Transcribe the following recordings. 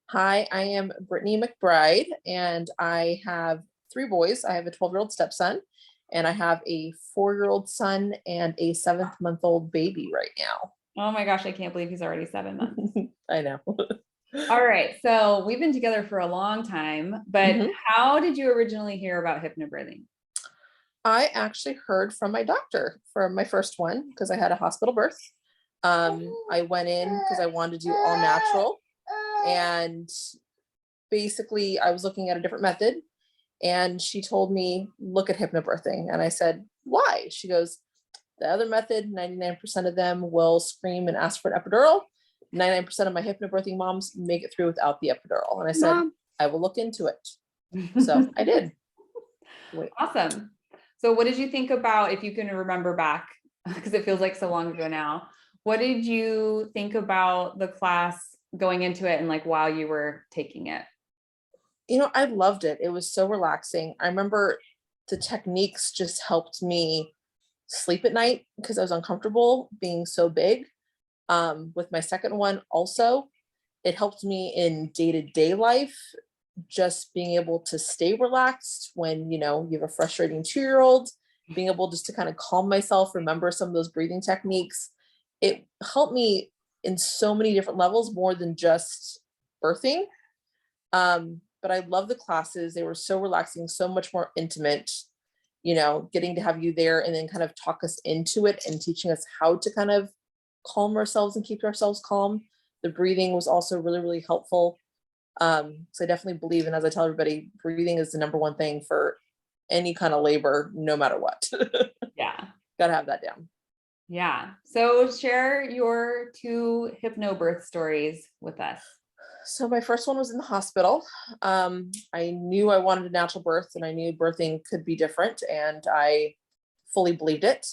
Hi, I am Brittani McBride, and I have 3 boys. I have a 12-year-old stepson, and I have a 4-year-old son and a 7-month-old baby right now. Oh my gosh, I can't believe he's already 7 months. I know. All right, so we've been together for a long time, but how did you originally hear about hypnobirthing? I actually heard from my doctor for my first one because I had a hospital birth. I went in because I wanted to do all natural, and basically I was looking at a different method, and she told me, look at hypnobirthing. And I said, why? She goes, the other method, 99% of them will scream and ask for an epidural. 99% of my hypnobirthing moms make it through without the epidural. And I said, I will look into it. So I did. Awesome. So what did you think about, if you can remember back, because it feels like so long ago now, what did you think about the class going into it and like while you were taking it? You know, I loved it. It was so relaxing. I remember the techniques just helped me sleep at night because I was uncomfortable being so big. With my second one also, it helped me in day-to-day life, just being able to stay relaxed when, you know, you have a frustrating 2-year-old, being able just to kind of calm myself, remember some of those breathing techniques. It helped me in so many different levels, more than just birthing. But I love the classes. They were so relaxing, so much more intimate, you know, getting to have you there and then kind of talk us into it and teaching us how to kind of calm ourselves and keep ourselves calm. The breathing was also really, really helpful. So I definitely believe, and as I tell everybody, breathing is the number one thing for any kind of labor, no matter what. Yeah. Gotta have that down. Yeah. So share your 2 hypnobirth stories with us. So my first one was in the hospital. I knew I wanted a natural birth, and I knew birthing could be different, and I fully believed it.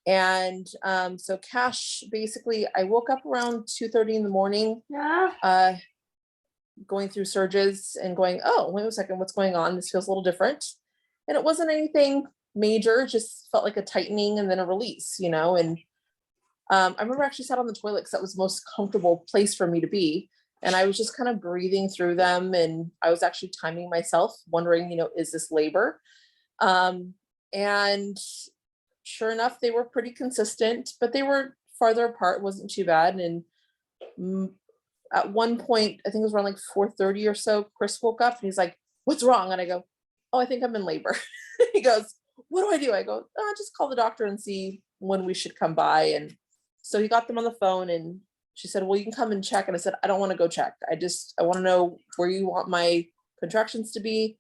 And so Kasch, basically, I woke up around 2:30 in the morning, going through surges and going, oh, wait a second, what's going on? This feels a little different. And it wasn't anything major, just felt like a tightening and then a release, you know. And I remember I actually sat on the toilet because that was the most comfortable place for me to be. And I was just kind of breathing through them. And I was actually timing myself, wondering, you know, is this labor? And sure enough, they were pretty consistent, but they were farther apart. It wasn't too bad. And at one point, I think it was around like 4:30 or so, Chris woke up and he's like, what's wrong? And I go, oh, I think I'm in labor. He goes, what do? I go, oh, just call the doctor and see when we should come by. And so he got them on the phone, and she said, well, you can come and check. And I said, I don't want to go check. I want to know where you want my contractions to be,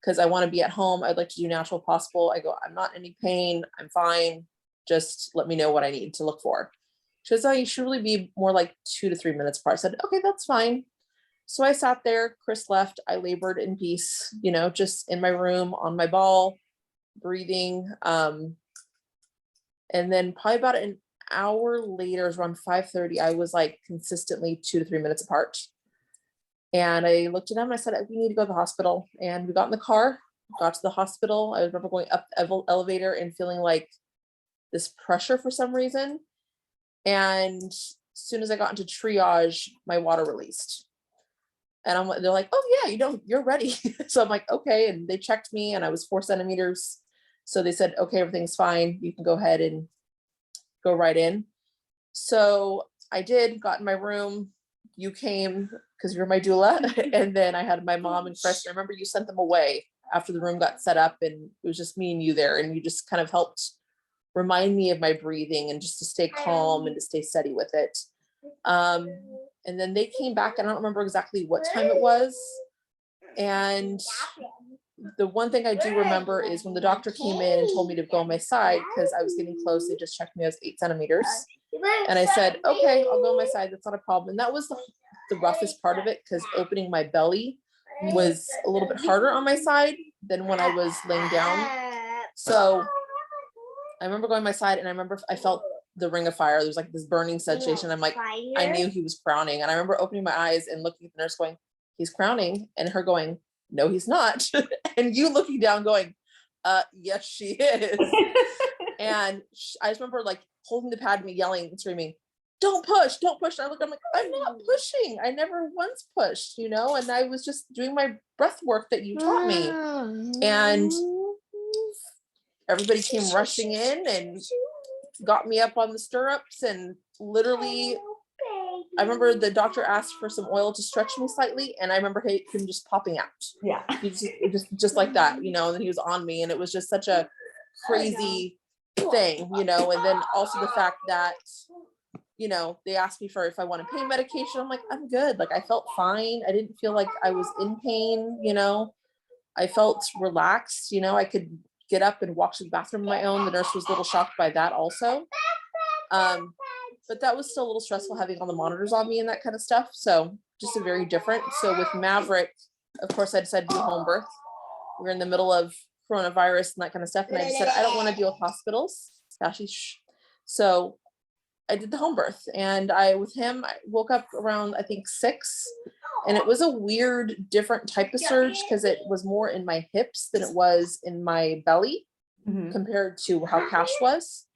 because I want to be at home. I'd like to do natural possible. I go, I'm not in any pain. I'm fine. Just let me know what I need to look for. She goes, oh, you should really be more like 2 to 3 minutes apart. I said, okay, that's fine. So I sat there, Chris left, I labored in peace, you know, just in my room on my ball, breathing. And then probably about an hour later, it was around 5:30, I was like consistently 2 to 3 minutes apart. And I looked at him and I said, we need to go to the hospital. And we got in the car, got to the hospital. I remember going up the elevator and feeling like this pressure for some reason. And as soon as I got into triage, my water released. And they're like, oh yeah, you're ready. So I'm like, okay. And they checked me and I was 4 centimeters. So they said, okay, everything's fine. You can go ahead and go right in. So I got in my room. You came because you're my doula. And then I had my mom and Chris. I remember you sent them away after the room got set up, and it was just me and you there. And you just kind of helped remind me of my breathing and just to stay calm and to stay steady with it. And then they came back, and I don't remember exactly what time it was. And the one thing I do remember is when the doctor came in and told me to go on my side because I was getting close. They just checked me. I was 8 centimeters. And I said, okay, I'll go on my side. That's not a problem. And that was the roughest part of it, because opening my belly was a little bit harder on my side than when I was laying down. So I remember going on my side, and I remember I felt the ring of fire. There was like this burning sensation. I'm like, I knew he was crowning. And I remember opening my eyes and looking at the nurse going, he's crowning. And her going, no, he's not. And you looking down going, yes, she is. And I just remember like holding the pad, me yelling and screaming, don't push, don't push. And I look, I'm like, I'm not pushing. I never once pushed, and I was just doing my breath work that you taught me. And everybody came rushing in and got me up on the stirrups, and literally I remember the doctor asked for some oil to stretch me slightly, and I remember him just popping out. Yeah. He just like that, and then he was on me, and it was just such a crazy thing, and then also the fact that, they asked me for if I wanted pain medication. I'm like, I'm good. Like, I felt fine. I didn't feel like I was in pain, I felt relaxed, I could get up and walk to the bathroom on my own. The nurse was a little shocked by that also. But that was still a little stressful having all the monitors on me and that kind of stuff. So just a very different. So with Maverick, of course, I decided to do home birth. We were in the middle of coronavirus and that kind of stuff. And I just said, I don't want to deal with hospitals. So I did the home birth, and I woke up around, I think 6, and it was a weird, different type of surge because it was more in my hips than it was in my belly compared to how Kasch was.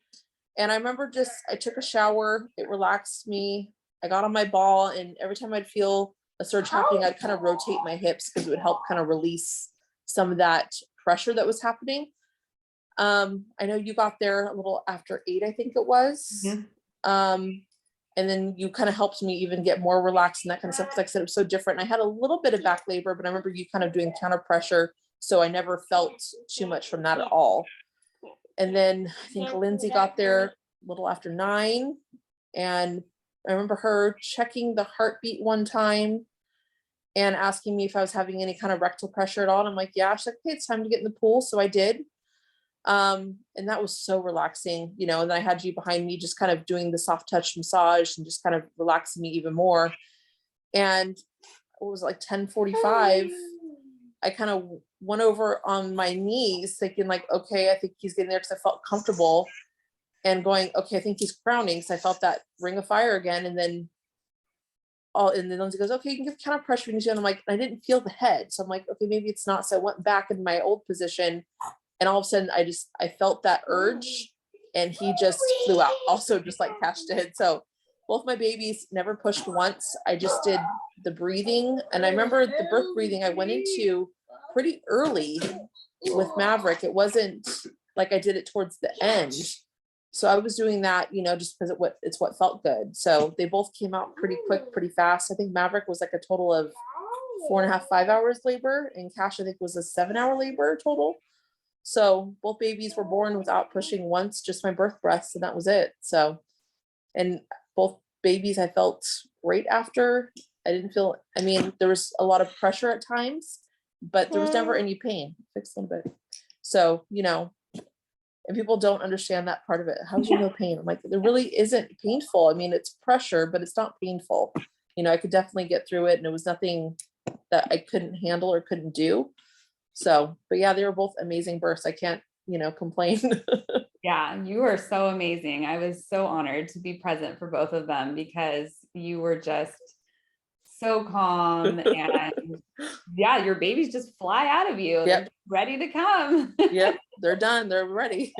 And I remember I took a shower, it relaxed me. I got on my ball, and every time I'd feel a surge happening, I'd kind of rotate my hips because it would help kind of release some of that pressure that was happening. I know you got there a little after 8, I think it was. And then you kind of helped me even get more relaxed and that kind of stuff. Because like I said, it was so different. I had a little bit of back labor, but I remember you kind of doing counter pressure. So I never felt too much from that at all. And then I think Lindsay got there a little after 9. And I remember her checking the heartbeat one time and asking me if I was having any kind of rectal pressure at all. And I'm like, yeah. She's like, okay, it's time to get in the pool. So I did. And that was so relaxing, and then I had you behind me just kind of doing the soft touch massage and just kind of relaxing me even more. And it was like 10:45. I kind of went over on my knees thinking like, okay, I think he's getting there, because I felt comfortable, and going, okay, I think he's crowning. So I felt that ring of fire again. And then Lindsay goes, okay, you can give counter pressure. And I'm like, I didn't feel the head. So I'm like, okay, maybe it's not. So I went back in my old position. And all of a sudden I felt that urge, and he just flew out also, just like Kasch did. So both my babies never pushed once. I just did the breathing. And I remember the birth breathing I went into pretty early with Maverick. It wasn't like I did it towards the end. So I was doing that, just because it's what felt good. So they both came out pretty quick, pretty fast. I think Maverick was like a total of 4.5, 5 hours labor, and Kasch, I think, was a 7-hour labor total. So both babies were born without pushing once, just my birth breaths, and that was it. So, and both babies, I felt great after. I didn't feel, there was a lot of pressure at times, but there was never any pain. Fix a little bit. So, and people don't understand that part of it. How's no pain? I'm like, there really isn't painful. It's pressure, but it's not painful. I could definitely get through it, and it was nothing that I couldn't handle or couldn't do. So, but yeah, they were both amazing births. I can't, complain. Yeah, you are so amazing. I was so honored to be present for both of them, because you were just so calm, and yeah, your babies just fly out of you. They're ready to come. Yep, they're done. They're ready.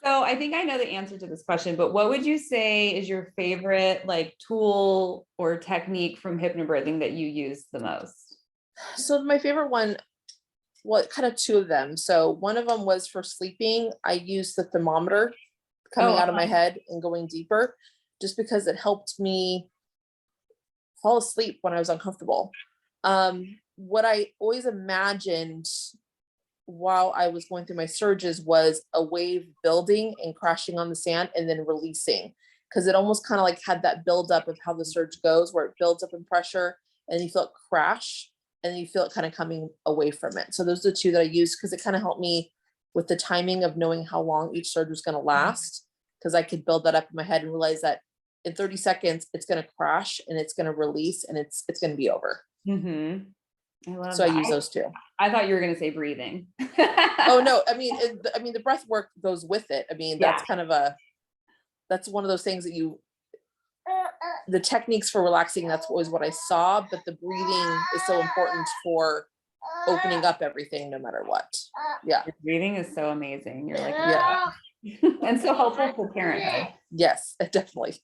So I think I know the answer to this question, but what would you say is your favorite tool or technique from hypnobirthing that you use the most? So my favorite one, kind of 2 of them. So one of them was for sleeping. I used the thermometer coming out of my head and going deeper, just because it helped me fall asleep when I was uncomfortable. What I always imagined while I was going through my surges was a wave building and crashing on the sand and then releasing, because it almost kind of had that buildup of how the surge goes, where it builds up in pressure and you feel it crash, and you feel it kind of coming away from it. So those are the 2 that I used, because it kind of helped me with the timing of knowing how long each surge was going to last, because I could build that up in my head and realize that in 30 seconds, it's going to crash and it's going to release and it's going to be over. I love so that. I use those 2. I thought you were going to say breathing. Oh no. The breath work goes with it. That's kind of that's one of those things that the techniques for relaxing, that's always what I saw, but the breathing is so important for opening up everything no matter what. Yeah. Your breathing is so amazing. You're like, yeah. And so helpful for parenthood. Yes, definitely.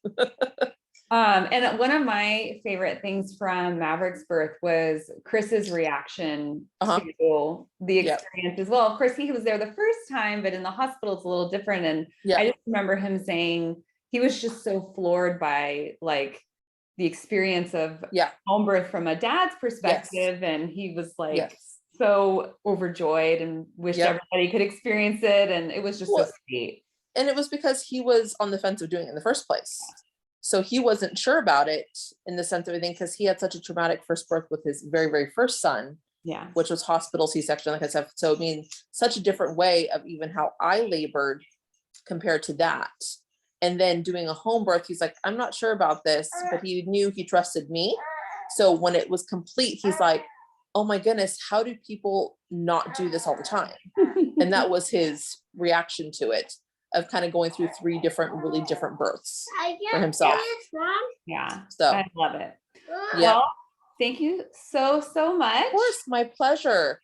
And one of my favorite things from Maverick's birth was Chris's reaction to the experience as well. Of course, he was there the first time, but in the hospital, it's a little different. And I just remember him saying he was just so floored by like the experience of home birth from a dad's perspective. And he was like so overjoyed and wished everybody could experience it. And it was just so sweet. And it was because he was on the fence of doing it in the first place. So he wasn't sure about it in the sense of everything, because he had such a traumatic first birth with his very, very first son, which was hospital C-section, like I said. So I mean, such a different way of even how I labored compared to that. And then doing a home birth, he's like, I'm not sure about this, but he knew he trusted me. So when it was complete, he's like, oh my goodness, how do people not do this all the time? And that was his reaction to it, of kind of going through 3 different, really different births for himself. Yeah. So I love it. Well, thank you so much. Of course, my pleasure.